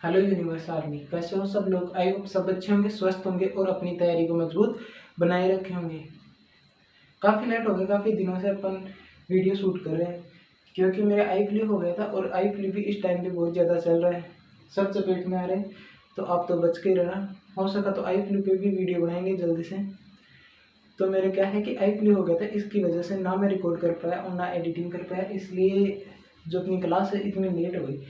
Hello universe army, कैसे हो सब लोग। आई होप सब अच्छे होंगे, स्वस्थ होंगे और अपनी तैयारी को मजबूत बनाए रखे होंगे। काफ़ी लेट हो गया, काफ़ी दिनों से अपन वीडियो शूट कर रहे हैं क्योंकि मेरा आई फ्लू हो गया था और आई फ्लू भी इस टाइम पे बहुत ज़्यादा चल रहा है, सब चपेट में आ रहे हैं। तो आप तो बच के रहना, हो सका तो आई फ्लू पे भी वीडियो बनाएंगे जल्दी से। तो मेरे क्या है कि आई फ्लू हो गया था, इसकी वजह से ना मैं रिकॉर्ड कर पाया और ना एडिटिंग कर पाया, इसलिए जो अपनी क्लास है इतनी लेट हो गई।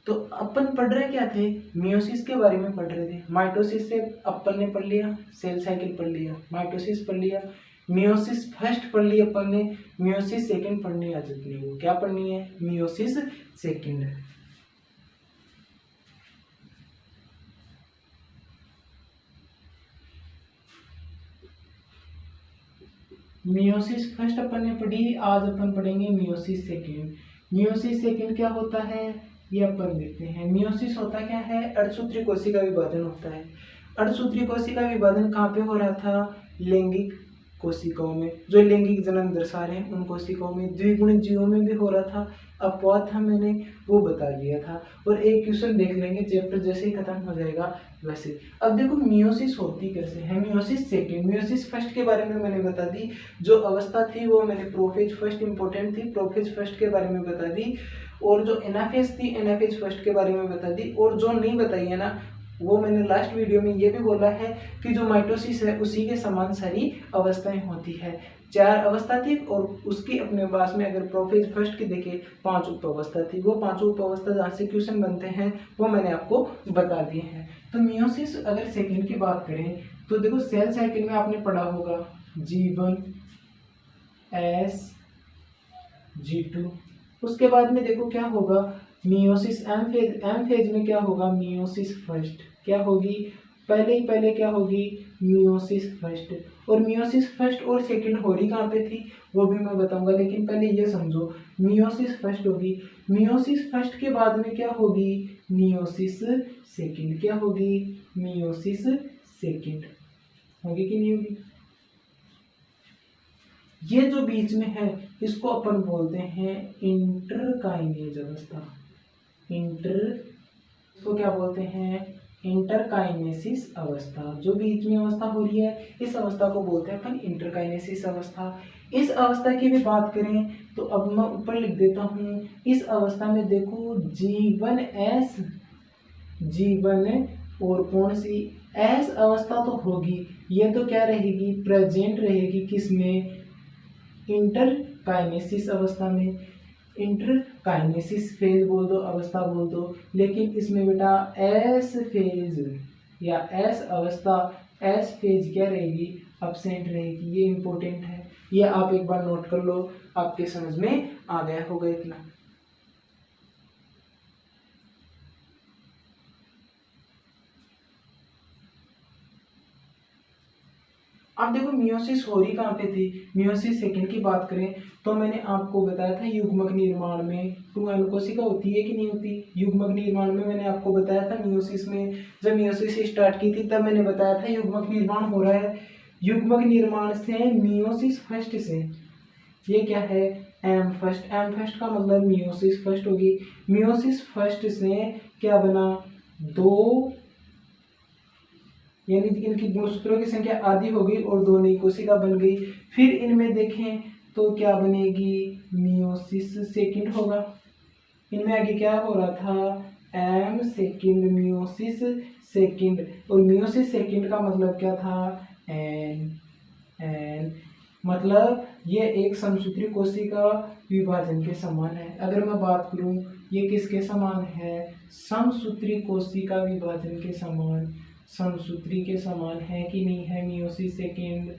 तो अपन पढ़ रहे क्या थे, मियोसिस के बारे में पढ़ रहे थे। माइटोसिस से अपन ने पढ़ लिया, सेल साइकिल पढ़ लिया, माइटोसिस पढ़ लिया, मियोसिस फर्स्ट पढ़ लिया अपन ने, मियोसिस सेकंड पढ़नी आज अपनी वो क्या पढ़नी है, मियोसिस सेकंड। मियोसिस फर्स्ट अपन ने पढ़ी, आज अपन पढ़ेंगे मियोसिस सेकंड। मियोसिस सेकंड क्या होता है ये अपन देखते हैं। मियोसिस होता क्या है, अर्धसूत्री कोशिका विभाजन होता है। अर्धसूत्री कोशिका विभाजन कहाँ पे हो रहा था, लैंगिक कोशिकाओं में, जो लैंगिक जन्म दर्शा रहे हैं उन कोशिकाओं में। द्विगुणित जीवों में भी हो रहा था, अपवाद था, मैंने वो बता दिया था। और एक क्वेश्चन देख लेंगे चैप्टर जैसे ही खत्म हो जाएगा वैसे। अब देखो मियोसिस होती कैसे है, मियोसिस सेकंड। मियोसिस फर्स्ट के बारे में मैंने बता दी, जो अवस्था थी वो मैंने प्रोफेज फर्स्ट इंपॉर्टेंट थी, प्रोफेज फर्स्ट के बारे में बता दी। और जो एनाफेज थी, एनाफेज फर्स्ट के बारे में बता दी। और जो नहीं बताई है ना, वो मैंने लास्ट वीडियो में ये भी बोला है कि जो माइटोसिस है उसी के समान सारी अवस्थाएं होती है। 4 अवस्था थी और उसकी अपने पास में अगर प्रोफेज फर्स्ट की देखे 5 उप अवस्था थी। वो 5 उप अवस्था जहाँ से क्वेश्चन बनते हैं वो मैंने आपको बता दिए हैं। तो मियोसिस अगर सेकंड की बात करें तो देखो, सेल साइकिल में आपने पढ़ा होगा G1 S G2। उसके बाद में देखो क्या होगा, meiosis M phase. M phase में क्या होगा, मियोसिस फर्स्ट क्या होगी, पहले क्या होगी, मियोसिस फर्स्ट। और मियोसिस फर्स्ट और सेकंड हो रही कहाँ पे थी वो भी मैं बताऊंगा, लेकिन पहले ये समझो, मियोसिस फर्स्ट होगी। मियोसिस फर्स्ट के बाद में क्या होगी, मियोसिस सेकंड। क्या होगी, मियोसिस सेकंड होगी कि नहीं होगी। ये जो बीच में है इसको अपन बोलते हैं इंटरकाइनेज अवस्था। इंटर इसको क्या बोलते हैं, इंटरकाइनेसिस अवस्था। जो बीच में अवस्था हो रही है इस अवस्था को बोलते हैं अपन इंटरकाइनेसिस अवस्था। इस अवस्था की भी बात करें तो अब मैं ऊपर लिख देता हूँ, इस अवस्था में देखो G1S, G1 और कौन सी एस अवस्था तो होगी। ये तो क्या रहेगी, प्रेजेंट रहेगी किसमें, इंटरकाइनेसिस अवस्था में। इंटरकाइनेसिस फेज बोल दो, अवस्था बोल दो, लेकिन इसमें बेटा एस फेज या एस अवस्था, एस फेज क्या रहेगी, अब्सेंट रहेगी। ये इंपॉर्टेंट है, ये आप एक बार नोट कर लो, आपके समझ में आ गया होगा इतना। अब देखो मियोसिस हो रही कहाँ पे थी, मियोसिस सेकंड की बात करें तो मैंने आपको बताया था युग्मक निर्माण में 2 कोशिका होती है कि नहीं होती। युग्मक निर्माण में मैंने आपको बताया था मियोसिस में, जब मियोसिस स्टार्ट की थी तब मैंने बताया था युग्मक निर्माण हो रहा है। युग्मक निर्माण से मियोसिस फर्स्ट से ये क्या है, एम फर्स्ट। एम फर्स्ट का मतलब मियोसिस फर्स्ट होगी। मियोसिस फर्स्ट से क्या बना, 2, यानी इनकी गुणसूत्रों की संख्या आधी हो गई और 2 नई कोशिका बन गई। फिर इनमें देखें तो क्या बनेगी, मियोसिस सेकंड होगा। इनमें आगे क्या हो रहा था, एम सेकंड, मियोसिस सेकंड। और मियोसिस सेकंड का मतलब क्या था, एन। एन मतलब ये एक समसूत्री कोशिका विभाजन के समान है। अगर मैं बात करूं ये किसके समान है, समसूत्री कोशिका विभाजन के समान, समसूत्री के समान है कि नहीं है मियोसिस सेकंड।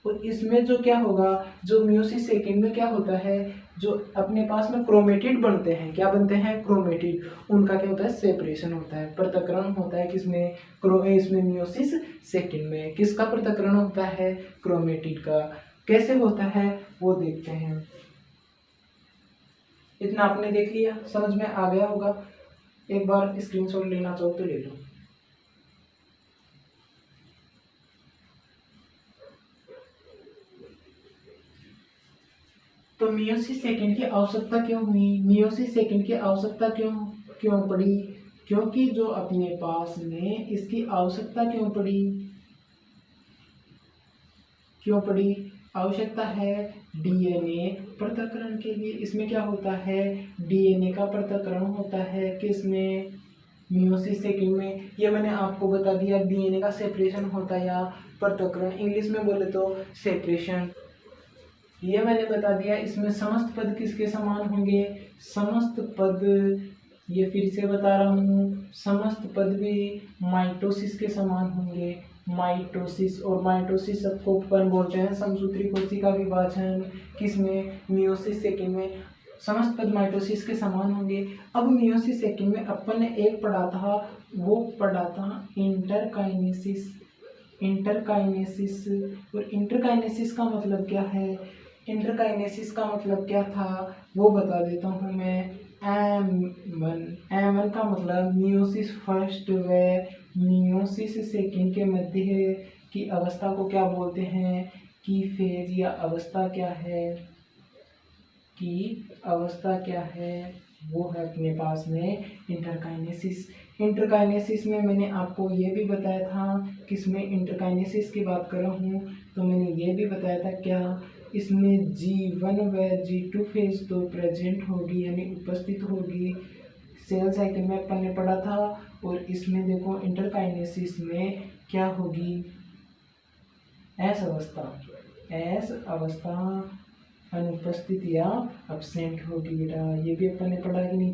और इसमें जो क्या होगा, जो मियोसिस सेकंड में क्या होता है, जो अपने पास में क्रोमेटिड बनते हैं, क्या बनते हैं, क्रोमेटिड। उनका क्या होता है, सेपरेशन होता है, पृथक्करण होता है किसमें, इसमें मियोसिस सेकंड में। किसका पृथक्करण होता है, क्रोमेटिड का। कैसे होता है वो देखते हैं। इतना आपने देख लिया, समझ में आ गया होगा। एक बार स्क्रीनशॉट लेना चाहो तो ले लो। तो मियोसिस सेकंड की आवश्यकता क्यों हुई, मियोसिस सेकंड की आवश्यकता क्यों क्यों पड़ी, क्योंकि जो अपने पास में इसकी आवश्यकता क्यों पड़ी आवश्यकता है डीएनए पृथक्करण के लिए। इसमें क्या होता है, डीएनए का पृथक्करण होता है किसमें, मियोसिस सेकंड में। ये मैंने आपको बता दिया, डीएनए का सेपरेशन होता है या पृथक्करण, इंग्लिश में बोले तो सेपरेशन। ये मैंने बता दिया। इसमें समस्त पद किसके समान होंगे, समस्त पद, ये फिर से बता रहा हूँ, समस्त पद भी माइटोसिस के समान होंगे। माइटोसिस, और माइटोसिस सबको अपन बोलते हैं समसूत्री कोशिका विभाजन, किसमें, मियोसिस सेकंड में। समस्त पद माइटोसिस के समान होंगे। अब मियोसिस सेकंड में अपन ने एक पढ़ा था, वो पढ़ा था इंटरकाइनेसिस। इंटरकाइनेसिस, और इंटरकाइनेसिस का मतलब क्या है, इंटरकाइनेसिस का मतलब क्या था वो बता देता हूँ मैं। M1 का मतलब मियोसिस फर्स्ट व मियोसिस सेकंड के मध्य की अवस्था को क्या बोलते हैं, की फेज या अवस्था क्या है, की अवस्था क्या है, वो है अपने पास में इंटरकाइनेसिस। इंटरकाइनेसिस में मैंने आपको ये भी बताया था, किसमें इंटरकाइनेसिस की बात कर रहा हूँ तो मैंने ये भी बताया था क्या, इसमें G1 व G2 फेज तो प्रेजेंट होगी यानी उपस्थित होगी, सेल साइकिल में अपन ने पढ़ा था। और इसमें देखो इंटरकाइनेसिस में क्या होगी, एस अवस्था अनुपस्थित या अब्सेंट होगी बेटा। ये भी अपन ने पढ़ा कि नहीं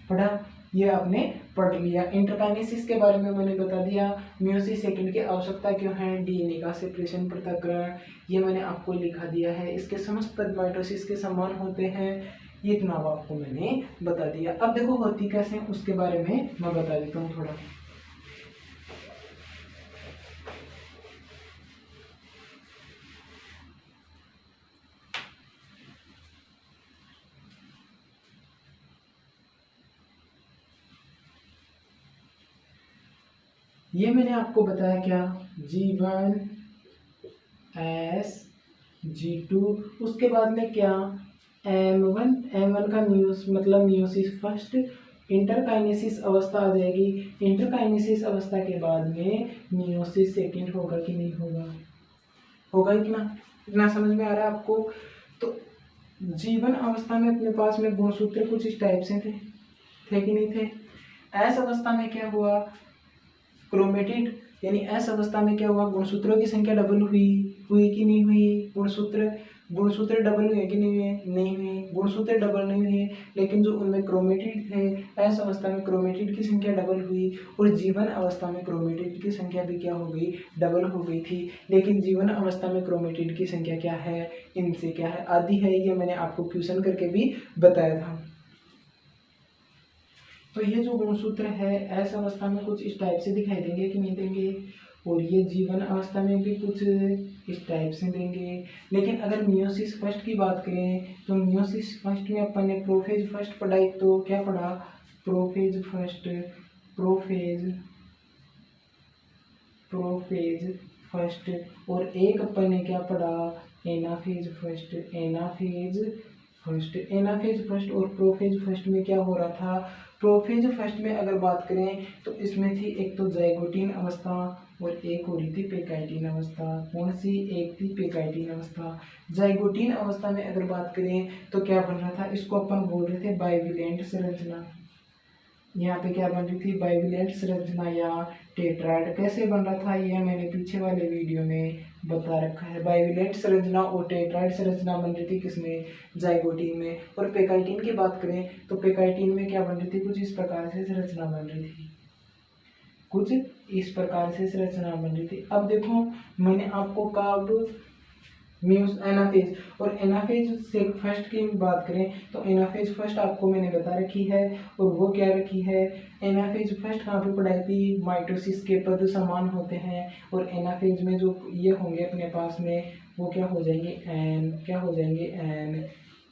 पढ़ा, ये आपने पढ़ लिया। इंटरकाइनेसिस के बारे में मैंने बता दिया। मियोसिस सेकंड की आवश्यकता क्यों है, डीएनए का सेपरेशन पृथक्करण, ये मैंने आपको लिखा दिया है। इसके समस्त पद माइटोसिस के समान होते हैं, ये इतना आपको मैंने बता दिया। अब देखो होती कैसे उसके बारे में मैं बता देता हूँ थोड़ा। ये मैंने आपको बताया क्या, G1 S G2, उसके बाद में क्या M1 का मतलब मियोसिस फर्स्ट, इंटरकाइनेसिस अवस्था आ जाएगी। इंटरकाइनेसिस अवस्था के बाद में मियोसिस सेकंड होगा कि नहीं होगा इतना समझ में आ रहा है आपको। तो G1 अवस्था में अपने पास में गुणसूत्र कुछ इस टाइप से थे कि नहीं थे। S अवस्था में क्या हुआ, क्रोमेटिड, यानी एस अवस्था में क्या हुआ, गुणसूत्रों की संख्या डबल हुई कि नहीं हुई, गुणसूत्र डबल हुए कि नहीं हुए, गुणसूत्र डबल नहीं हुए, लेकिन जो उनमें क्रोमेटिड थे एस अवस्था में क्रोमेटिड की संख्या डबल हुई। और जीवन अवस्था में क्रोमेटिड की संख्या भी क्या हो गई, डबल हो गई थी। लेकिन जीवन अवस्था में क्रोमेटिड की संख्या क्या है, इनसे क्या है, आधी है। ये मैंने आपको क्वेश्चन करके भी बताया था। तो ये जो गुणसूत्र है एस अवस्था में कुछ इस टाइप से दिखाई देंगे कि नहीं देंगे, और ये जीवन अवस्था में भी कुछ इस टाइप से देंगे। लेकिन अगर मियोसिस फर्स्ट की बात करें तो मियोसिस फर्स्ट में अपन ने प्रोफेज फर्स्ट पढ़ाई, तो क्या पढ़ा, प्रोफेज फर्स्ट, और एक अपन ने क्या पढ़ा, एनाफेज फर्स्ट और प्रोफेज फर्स्ट में क्या हो रहा था। प्रोफेज फर्स्ट में अगर बात करें तो इसमें थी एक तो जाइगोटीन अवस्था और एक हो रही थी पेकाइटिन अवस्था। कौन सी, एक थी पेकाइटिन अवस्था। जाइगोटीन अवस्था में अगर बात करें तो क्या बन रहा था, इसको अपन बोल रहे थे बाइवेलेंट संरचना। यहाँ पे क्या बन रही थी, बाइवेलेंट संरचना या टेट्राइड। कैसे बन रहा था ये मैंने पीछे वाले वीडियो में बता रखा है। बाइवेलेंट संरचना और टेट्राइड संरचना बन रही थी किसमें, जाइगोटीन में। और पेकाइटिन की बात करें तो पेकाइटिन में क्या बन रही थी, कुछ इस प्रकार से संरचना बन रही थी, कुछ इस प्रकार से संरचना बन रही थी। अब देखो मैंने आपको कब एनाफेज और एनाफेज से फर्स्ट की बात करें तो एनाफेज फर्स्ट आपको मैंने बता रखी है, और वो क्या रखी है, एनाफेज फर्स्ट कहाँ पे पढ़ाई थी, माइटोसिस के पद समान होते हैं। और एनाफेज में जो ये होंगे अपने पास में वो क्या हो जाएंगे, एन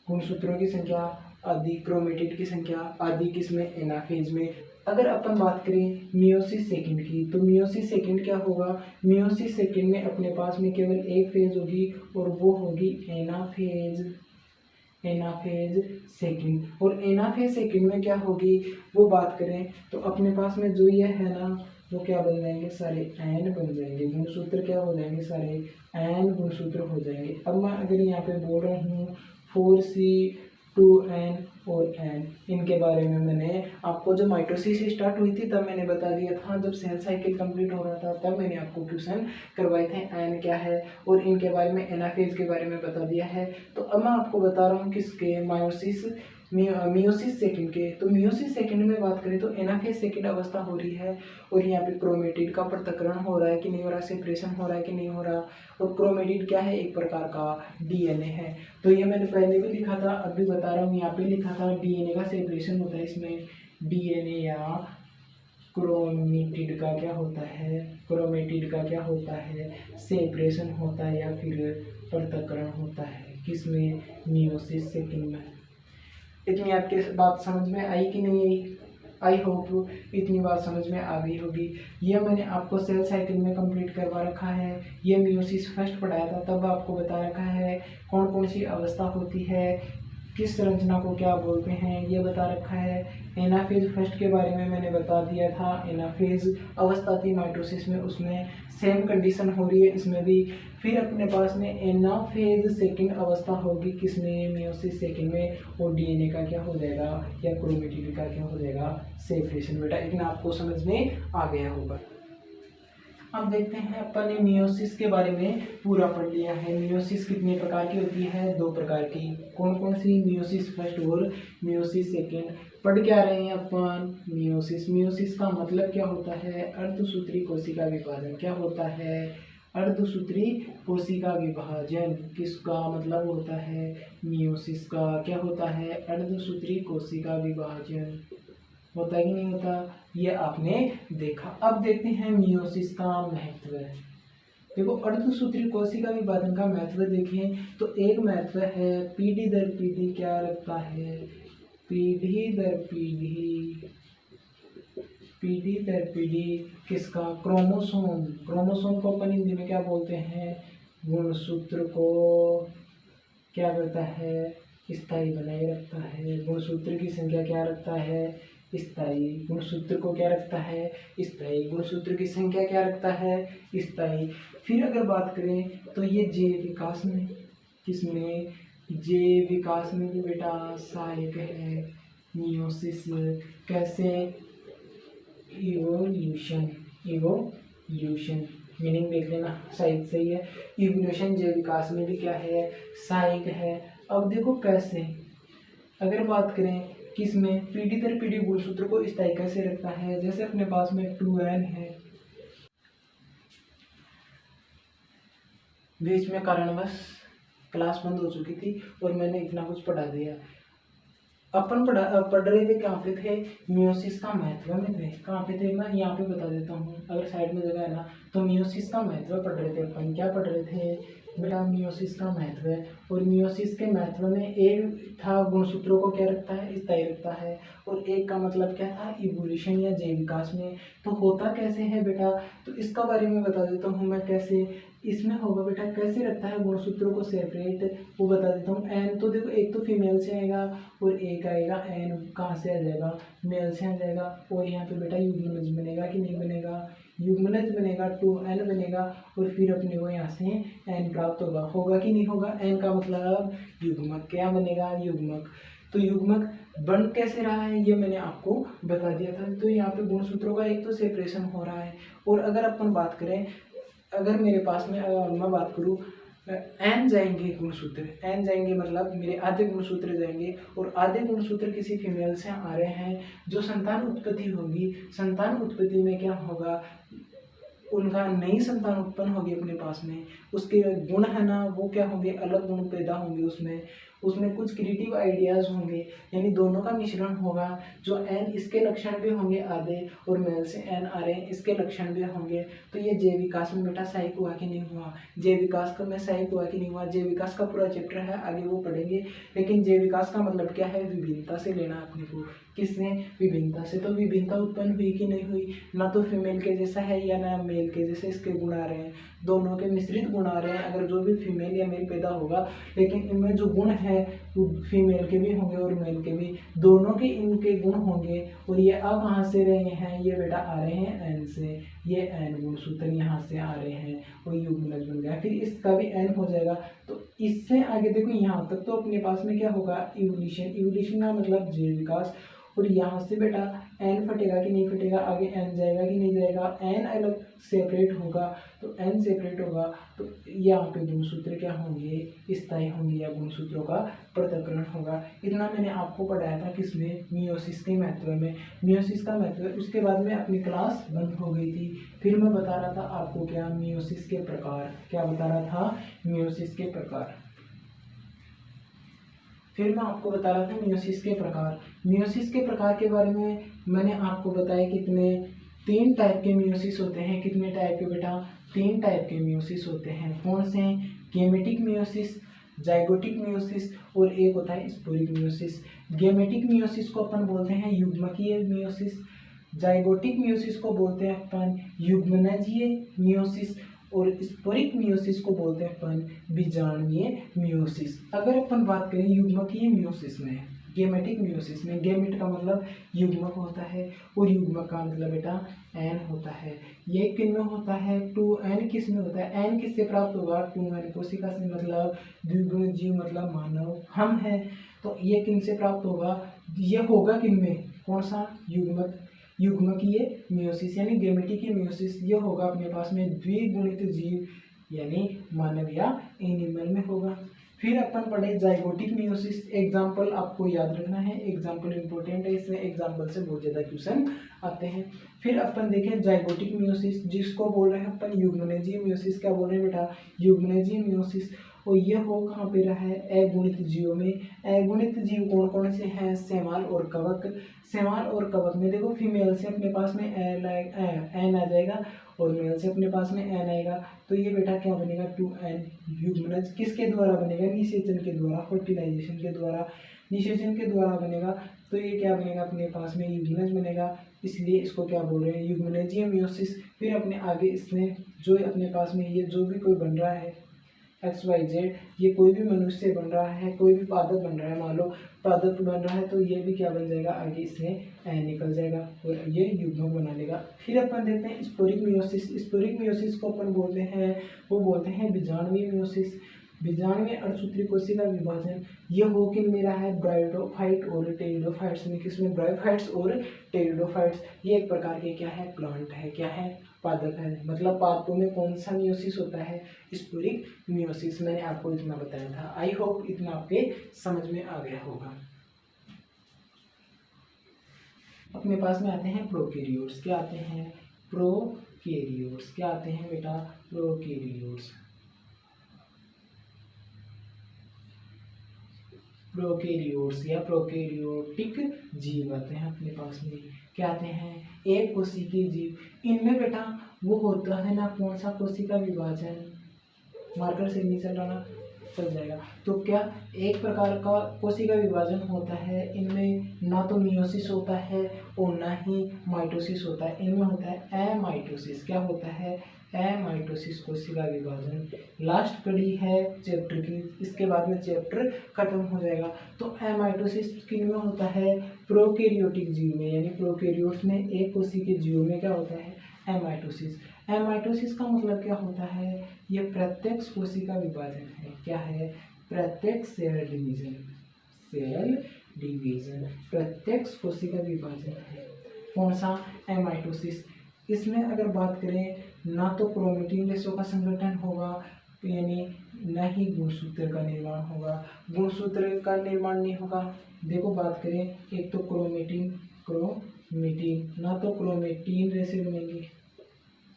गुणसूत्रों की संख्या आदि, क्रोमेटिड की संख्या आदि, किसमें, एनाफेज में। अगर अपन बात करें मियोसिस सेकंड की तो मियोसिस सेकंड क्या होगा, मियोसिस सेकंड में अपने पास में केवल एक फेज होगी और वो होगी एनाफेज। Anaphase second. और एनाफेज सेकंड में क्या होगी वो बात करें तो अपने पास में जो ये है ना वो क्या बन जाएंगे, सारे एन बन जाएंगे, गुणसूत्र क्या हो जाएंगे, सारे एन गुणसूत्र हो जाएंगे। अब मैं अगर यहाँ पे बोल रहा हूँ 4C 2N और N, इनके बारे में मैंने आपको जब माइटोसिस स्टार्ट हुई थी तब मैंने बता दिया था, जब सेल साइकिल कंप्लीट हो रहा था तब मैंने आपको क्वेश्चन करवाए थे एन क्या है और इनके बारे में, एनाफेज के बारे में बता दिया है। तो अब मैं आपको बता रहा हूँ किसके, मियोसिस सेकंड के। तो मियोसिस सेकंड में बात करें तो एनाफेज सेकंड अवस्था हो रही है और यहाँ पे क्रोमेटिड का पृथक्करण हो रहा है कि नहीं हो रहा, सेपरेशन हो रहा है कि नहीं हो रहा। और क्रोमेटिड क्या है, एक प्रकार का डीएनए है। तो ये मैंने पहले भी लिखा था, अब भी बता रहा हूँ, यहाँ पे लिखा था डीएनए का सेपरेशन होता है इसमें, डीएनए या क्रोमेटिड का क्या होता है, क्रोमेटिड का क्या होता है, सेपरेशन होता है या फिर पृथक्करण होता है, किसमें, मियोसिस सेकंड में। इतनी आपके बात समझ में आई कि नहीं आई, आई होप इतनी बात समझ में आ गई होगी। यह मैंने आपको सेल साइकिल में कंप्लीट करवा रखा है। ये मियोसिस फर्स्ट पढ़ाया था तब आपको बता रखा है कौन कौन सी अवस्था होती है, किस संरचना को क्या बोलते हैं, ये बता रखा है। एनाफेज फर्स्ट के बारे में मैंने बता दिया था, एनाफेज अवस्था थी माइटोसिस में, उसमें सेम कंडीशन हो रही है इसमें भी। फिर अपने पास में एनाफेज सेकंड अवस्था होगी किसमें, मियोसिस सेकंड में, और डीएनए का क्या हो जाएगा या क्रोमेटिड का क्या हो जाएगा, सेपरेशन। बेटा इतना आपको समझ में आ गया होगा। अब देखते हैं अपन ने मियोसिस के बारे में पूरा पढ़ लिया है। मियोसिस कितने प्रकार की होती है, दो प्रकार की। कौन कौन सी, मियोसिस फर्स्ट और मियोसिस सेकेंड। पढ़ क्या रहे हैं अपन, मियोसिस। मियोसिस का मतलब क्या होता है, अर्धसूत्री कोशिका विभाजन। क्या होता है, अर्धसूत्री कोशिका विभाजन। किसका मतलब होता है, मियोसिस का। क्या होता है, अर्धसूत्री कोशिका विभाजन। होता है कि नहीं होता, ये आपने देखा। अब देखते हैं मियोसिस का महत्व। देखो अर्धसूत्री कोशिका विभाजन का महत्व देखें तो एक महत्व है, पीढ़ी दर पीढ़ी क्या रखता है, पीढ़ी दर पीढ़ी, पीढ़ी दर पीढ़ी किसका, क्रोमोसोम। क्रोमोसोम को अपन हिंदी में क्या बोलते हैं, गुणसूत्र को क्या करता है, स्थायी बनाए रखता है। गुणसूत्र की संख्या क्या रखता है, स्थायी। गुणसूत्र को क्या रखता है, स्थायी। गुणसूत्र की संख्या क्या रखता है, स्थायी। फिर अगर बात करें तो ये जैव विकास में, किसमें, जैव विकास में भी बेटा सहायक है मियोसिस। कैसे, इवोल्यूशन, इवोल्यूशन मीनिंग देख लेना, शायद सही है। इवोल्यूशन जैव विकास में भी क्या है, सहायक है। अब देखो कैसे, अगर बात करें किसमें, पीढ़ी दर पीढ़ी गुणसूत्र को स्थायी कैसे रखता है। जैसे अपने पास में 2N है, बीच में कारणवश क्लास बंद हो चुकी थी और मैंने इतना कुछ पढ़ा दिया। अपन पढ़ रहे थे, कहाँ पे थे, मियोसिस का महत्व में थे। कहाँ पे थे, मैं यहाँ पे बता देता हूँ, अगर साइड में जगह है ना, तो मियोसिस का महत्व पढ़ रहे थे अपन। क्या पढ़ रहे थे बेटा, मियोसिस का महत्व है। और मियोसिस के महत्व में एक था गुणसूत्रों को क्या रखता है, स्थायी रखता है, और एक का मतलब क्या था, इवोल्यूशन या जैव विकास में। तो होता कैसे है बेटा, तो इसका बारे में बता देता हूँ मैं कैसे इसमें होगा बेटा। कैसे रखता है गुणसूत्रों को सेपरेट, वो बता देता हूँ। एन तो देखो एक तो फीमेल से आएगा और एक आएगा एन कहाँ से आ जाएगा, मेल से आ जाएगा। और यहाँ पे बेटा युग्मनज बनेगा कि नहीं बनेगा, युग्मनज बनेगा, 2N बनेगा, और फिर अपने को यहाँ से एन प्राप्त होगा, होगा कि नहीं होगा। एन का मतलब युग्मक, क्या बनेगा, युग्मक। तो युग्मक बन कैसे रहा है ये मैंने आपको बता दिया था। तो यहाँ पे गुणसूत्रों का एक तो सेपरेशन हो रहा है। और अगर अपन बात करें, अगर मेरे पास में मैं बात करूँ, एन जाएंगे गुणसूत्र, एन जाएंगे मतलब मेरे आधे गुणसूत्र जाएंगे, और आधे गुणसूत्र किसी फीमेल से आ रहे हैं, जो संतान उत्पत्ति होगी, संतान उत्पत्ति में क्या होगा, उनका नई संतान उत्पन्न होगी अपने पास में, उसके गुण है ना वो क्या होंगे, अलग गुण पैदा होंगे उसमें, उसमें कुछ क्रिएटिव आइडियाज होंगे, यानी दोनों का मिश्रण होगा। जो एन इसके लक्षण भी होंगे आधे, और मेल से एन आ रहे हैं इसके लक्षण भी होंगे। तो ये जैव विकास में बेटा सहायक हुआ कि नहीं हुआ, जैव विकास का में सहायक हुआ कि नहीं हुआ। जैव विकास का पूरा चैप्टर है, आगे वो पढ़ेंगे। लेकिन जैव विकास का मतलब क्या है, विभिन्नता से लेना अपने को, किससे, विभिन्नता से। तो विभिन्नता उत्पन्न हुई कि नहीं हुई, ना तो फीमेल के जैसा है या ना मेल के जैसे इसके गुण आ रहे हैं, दोनों के मिश्रित गुण आ रहे हैं। अगर जो भी फीमेल या मेल पैदा होगा, लेकिन इनमें जो गुण है वो फीमेल के भी होंगे और मेल के भी, दोनों के इनके गुण होंगे। और ये अब कहाँ से रहे हैं, ये बेटा आ रहे हैं एन से, ये एन गुणसूत्र यहाँ से आ रहे हैं और युग्मनज बन गया। फिर इसका भी एन हो जाएगा। तो इससे आगे देखो यहाँ तक तो अपने पास में क्या होगा, इवोल्यूशन। इवोल्यूशन का मतलब जीव विकास। और यहाँ से बेटा एन फटेगा कि नहीं फटेगा, आगे एन जाएगा कि नहीं जाएगा, एन अलग सेपरेट होगा। तो एन सेपरेट होगा तो यहाँ पे गुणसूत्र क्या होंगे, स्थायी होंगे या गुणसूत्रों का पृथक्करण होगा। इतना मैंने आपको पढ़ाया था किसमें, मियोसिस के महत्व में। मियोसिस का महत्व, उसके बाद में अपनी क्लास बंद हो गई थी। फिर मैं बता रहा था आपको क्या, मियोसिस के प्रकार। क्या बता रहा था, मियोसिस के प्रकार। फिर मैं आपको बता रहा था मियोसिस के प्रकार। मियोसिस के प्रकार के बारे में मैंने आपको बताया कितने, 3 टाइप के मियोसिस होते हैं। कितने टाइप के बेटा, 3 टाइप के मियोसिस होते हैं। कौन से, गेमेटिक मियोसिस, जाइगोटिक मियोसिस और एक होता है स्पोरिक मियोसिस। गेमेटिक मियोसिस को अपन बोलते हैं युग्मकीय मियोसिस, जाइगोटिक मियोसिस को बोलते हैं अपन युग्मनजीय मियोसिस और स्पोरिक मियोसिस को बोलते हैं अपन बीजाणुवीय मियोसिस। अगर अपन बात करें युग्मकीय मियोसिस में, गेमेटिक मियोसिस में, गेमेट का मतलब युग्मक होता है और युग्मक का मतलब बेटा एन होता है। ये किन में होता है, 2n किस में होता है, एन किससे प्राप्त होगा, 2n कोशिका से, मतलब द्विगुण जीव मतलब मानव हम है। तो ये किन से प्राप्त होगा, ये होगा किन में, कौन सा, युग्मक, युग्मकीय मियोसिस यानी गेमेटिक मियोसिस। ये होगा अपने पास में द्विगुणित जीव यानी मानव या एनिमल में होगा। फिर अपन पढ़े जाइगोटिक मियोसिस। एग्जाम्पल आपको याद रखना है, एग्जाम्पल इंपॉर्टेंट है, इसमें एग्जाम्पल से बहुत ज़्यादा क्वेश्चन आते हैं। फिर अपन देखें जाइगोटिक मियोसिस, जिसको बोल रहे हैं अपन युग्मनजीय मियोसिस। क्या बोल रहे हैं बेटा, युग्मनजीय मियोसिस। और ये हो कहाँ पे रहा है, अगुणित जीवों में। अगुणित जीव कौन कौन से हैं, शैवाल और कवक। शैवाल और कवक में देखो फीमेल से अपने पास में एन आ जाएगा और मेल से अपने पास में एन आएगा। तो ये बेटा क्या बनेगा, 2n युग्मनज किसके द्वारा बनेगा, निषेचन के द्वारा, फर्टिलाइजेशन के द्वारा, निषेचन के द्वारा बनेगा। तो ये क्या बनेगा, अपने पास में युग्मनज बनेगा, इसलिए इसको क्या बोल रहे हैं, युग्मनजीय मियोसिस। फिर अपने आगे इसमें जो अपने पास में ये जो भी कोई बन रहा है XYZ, ये कोई भी मनुष्य बन रहा है, कोई भी पादप बन रहा है, मान लो पादप बन रहा है, तो ये भी क्या बन जाएगा, आगे इसमें एन निकल जाएगा और ये युग्मक बना लेगा। फिर अपन देखते हैं स्पोरिक मियोसिस। स्पोरिक मियोसिस को अपन बोलते हैं, वो बोलते हैं बीजाणुवीय मियोसिस। बीजाणुवीय अणुसूत्री कोशिका विभाजन ये हो किन में रहा है, ब्रायोफाइट और टेरिडोफाइट्स में। किसमें, ब्रायोफाइट्स और टेरिडोफाइट्स। ये एक प्रकार के क्या है, प्लांट है, क्या है, पादप है। मतलब पादपों में कौन सा मियोसिस होता है, स्पोरिक मियोसिस। मैंने आपको इतना बताया था। आई होप इतना आपके समझ में आ गया होगा। अपने पास में आते हैं प्रोकैरियोट्स। क्या आते हैं, प्रोकैरियोट्स। क्या आते हैं बेटा, प्रोकैरियोट्स। प्रोकैरियोट्स या प्रोकैरियोटिक जीव आते हैं अपने पास में। क्या आते हैं, एक कोशिकीय जीव। इनमें बेटा वो होता है ना, कौन सा, कोशिका विभाजन। मार्कर से नहीं चल रहा ना, चल जाएगा। तो क्या एक प्रकार का कोशिका विभाजन होता है। इनमें ना तो मियोसिस होता है और ना ही माइटोसिस होता है। इनमें होता है एमाइटोसिस। क्या होता है, एमाइटोसिस, कोशिका विभाजन। लास्ट कड़ी है चैप्टर की, इसके बाद में चैप्टर खत्म हो जाएगा। तो एमाइटोसिस किन में होता है, प्रोकैरियोटिक जीव में, यानी प्रोकैरियोट्स में, एक कोशिकीय जीव में क्या होता है, एमाइटोसिस। एमाइटोसिस का मतलब क्या होता है, ये प्रत्यक्ष कोशिका विभाजन है। क्या है, प्रत्यक्ष सेल डिवीजन, सेल डिवीजन, प्रत्यक्ष कोशिका विभाजन है। कौन सा, एमाइटोसिस। इसमें अगर बात करें, ना तो क्रोमेटिन रेशो का संगठन होगा, यानी न ही गुणसूत्र का निर्माण होगा। गुणसूत्र का निर्माण नहीं होगा। देखो बात करें, एक तो क्रोमेटिन, ना तो क्रोमेटिन रेशे बनेंगे,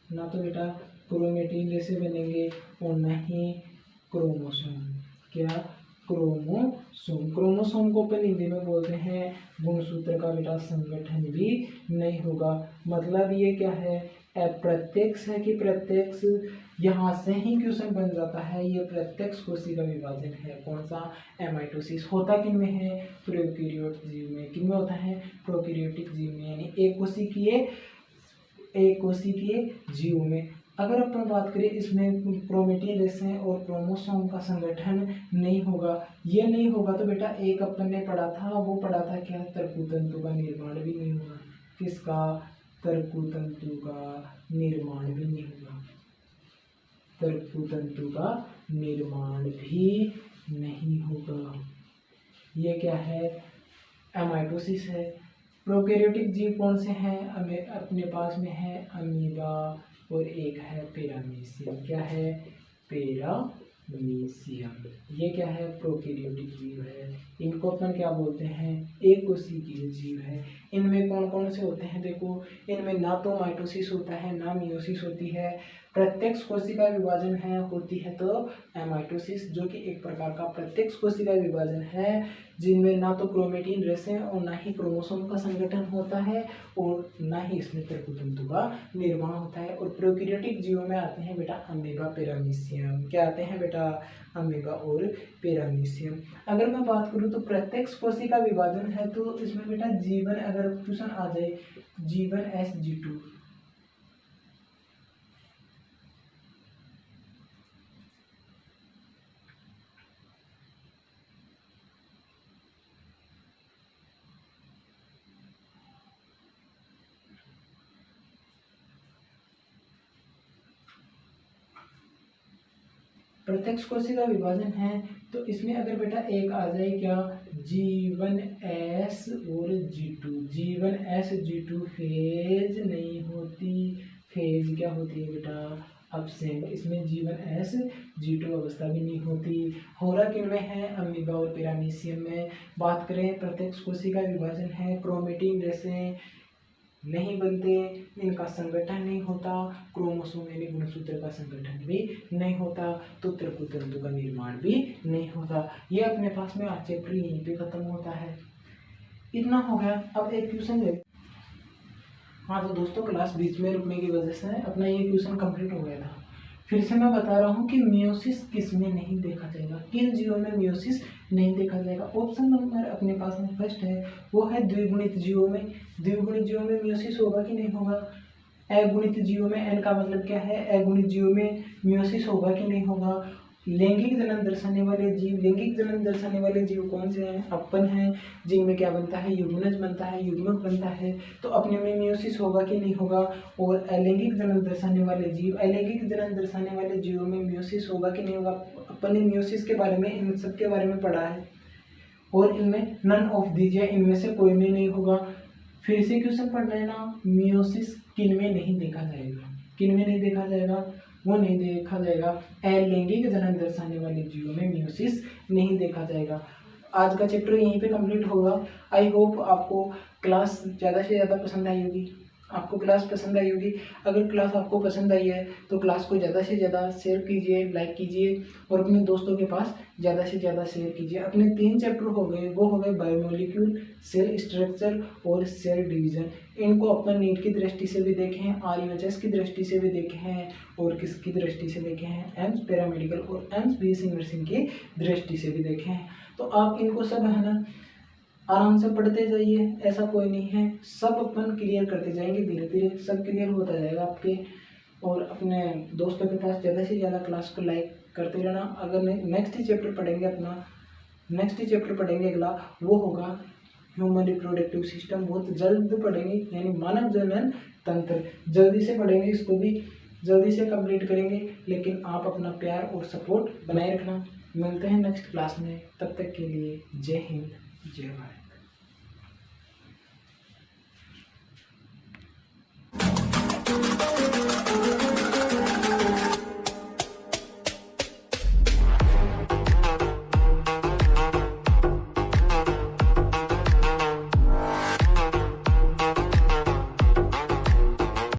ना तो बेटा क्रोमेटिन जैसे बनेंगे और न ही क्रोमोसोम। क्या, क्रोमोसोम। क्रोमोसोम को अपन हिंदी में बोलते हैं गुणसूत्र का बेटा संगठन भी नहीं होगा। मतलब ये क्या है प्रत्यक्ष है कि प्रत्यक्ष यहाँ से ही क्वेश्चन बन जाता है। ये प्रत्यक्ष कोशिका विभाजन है। कौन सा? एमाइटोसिस। होता किन में है? प्रोकैरियोट जीव में। किन में होता है? प्रोकैरियोटिक जीव में, यानी एक कोशिकीय जीव में। अगर अपन बात करें इसमें क्रोमेटिन रेशे और क्रोमोसोम का संगठन नहीं होगा, ये नहीं होगा तो बेटा एक अपन ने पढ़ा था, वो पढ़ा था क्या? तंतु का निर्माण भी नहीं होगा। किसका? तंतु का निर्माण भी नहीं होगा। तंतु का निर्माण भी नहीं होगा। ये क्या है? एमाइटोसिस है। प्रोकैरियोटिक जीव कौन से हैं? अपने पास में है अमीबा और एक है पैरामीशियम। क्या है? पैरामीशियम। ये क्या है? प्रोकैरियोटिक जीव है। इनको अपन क्या बोलते हैं? एक कोशिकीय जीव है। इनमें कौन कौन से होते हैं? देखो, इनमें ना तो माइटोसिस होता है ना मियोसिस होती है। प्रत्यक्ष कोशिका विभाजन है होती है तो एमाइटोसिस, जो कि एक प्रकार का प्रत्यक्ष कोशिका विभाजन है, जिनमें ना तो क्रोमेटिन रेशे और ना ही क्रोमोसोम का संगठन होता है और ना ही इसमें तंतु का निर्माण होता है। और प्रोकैरियोटिक जीवों में आते हैं बेटा अमीबा, पैरामीशियम। क्या आते हैं बेटा? अमीबा और पैरामीशियम। अगर मैं बात करूं तो प्रत्यक्ष कोशिका विभाजन है तो इसमें बेटा जीवन, अगर क्वेश्चन आ जाए जीवन Sg2, प्रत्यक्ष कोशिका विभाजन है तो इसमें अगर बेटा एक आ जाए क्या? G1S और G2। G1S G2 फेज नहीं होती। फेज क्या होती है बेटा? अब्सेंट। इसमें G1S G2 अवस्था भी नहीं होती। होरा किन में है? अमीबा और पैरामीशियम में। बात करें प्रत्यक्ष कोशिका विभाजन है, क्रोमेटिन रेशे नहीं बनते, इनका संगठन नहीं होता, क्रोमोसोम यानी गुणसूत्र का संगठन भी नहीं होता, तो तंतु का निर्माण भी नहीं होता। ये अपने पास में आज चैप्टर यहीं पे खत्म होता है। इतना हो गया। अब एक क्वेश्चन ले। हाँ तो दोस्तों, क्लास बीच में रुकने की वजह से अपना ये क्वेश्चन कंप्लीट हो गया था। फिर से मैं बता रहा हूँ कि मियोसिस किस में नहीं देखा जाएगा, किन जीवों में मियोसिस नहीं देखा जाएगा। ऑप्शन नंबर अपने पास में फर्स्ट है, वो है द्विगुणित जीवों में। द्विगुणित जीवों में मियोसिस होगा कि नहीं होगा? अगुणित जीवों में, एन का मतलब क्या है? अगुणित जीवों में मियोसिस होगा कि नहीं होगा? लैंगिक जनन दर्शाने वाले जीव, लैंगिक जनन दर्शाने वाले जीव कौन से हैं? अपन हैं, जिनमें क्या बनता है? युग्मनज बनता है, युग्मक बनता है, तो अपने में मियोसिस होगा कि नहीं होगा? और अलैंगिक जनन दर्शाने वाले जीव, अलैंगिक जनन दर्शाने वाले जीवों में मियोसिस होगा कि नहीं होगा? अपन ने मियोसिस के बारे में, इन सब के बारे में पढ़ा है, और इनमें नन ऑफ दीज, इनमें से कोई में नहीं होगा। फिर से क्वेश्चन पढ़ लेना, मियोसिस किन में नहीं देखा जाएगा? किन में नहीं देखा जाएगा? वो नहीं देखा जाएगा, अलैंगिक जनन दर्शाने वाले जीवों में मियोसिस नहीं देखा जाएगा। आज का चैप्टर यहीं पे कंप्लीट होगा। आई होप आपको क्लास ज़्यादा से ज़्यादा पसंद आई होगी, आपको क्लास पसंद आई होगी। अगर क्लास आपको पसंद आई है तो क्लास को ज़्यादा से ज़्यादा शेयर कीजिए, लाइक कीजिए और अपने दोस्तों के पास ज़्यादा से ज़्यादा शेयर कीजिए। अपने 3 चैप्टर हो गए, वो हो गए बायोमोलिक्यूल, सेल स्ट्रक्चर और सेल डिवीज़न। इनको अपन नीट की दृष्टि से भी देखे हैं, RUHS की दृष्टि से भी देखे हैं और किसकी दृष्टि से देखे हैं? एम्स पैरामेडिकल और एम्स BSc नर्सिंग की दृष्टि से भी देखे हैं। तो आप इनको सब है ना आराम से पढ़ते जाइए, ऐसा कोई नहीं है, सब अपन क्लियर करते जाएंगे, धीरे धीरे सब क्लियर होता जाएगा आपके। और अपने दोस्तों के पास ज़्यादा से ज़्यादा क्लास को लाइक करते रहना। अगर नेक्स्ट चैप्टर पढ़ेंगे अपना, नेक्स्ट चैप्टर पढ़ेंगे अगला, वो होगा ह्यूमन रिप्रोडक्टिव सिस्टम। बहुत जल्द पढ़ेंगे, यानी मानव जनन तंत्र, जल्दी से पढ़ेंगे, इसको भी जल्दी से कंप्लीट करेंगे। लेकिन आप अपना प्यार और सपोर्ट बनाए रखना। मिलते हैं नेक्स्ट क्लास में, तब तक के लिए जय हिंद, जय भारत।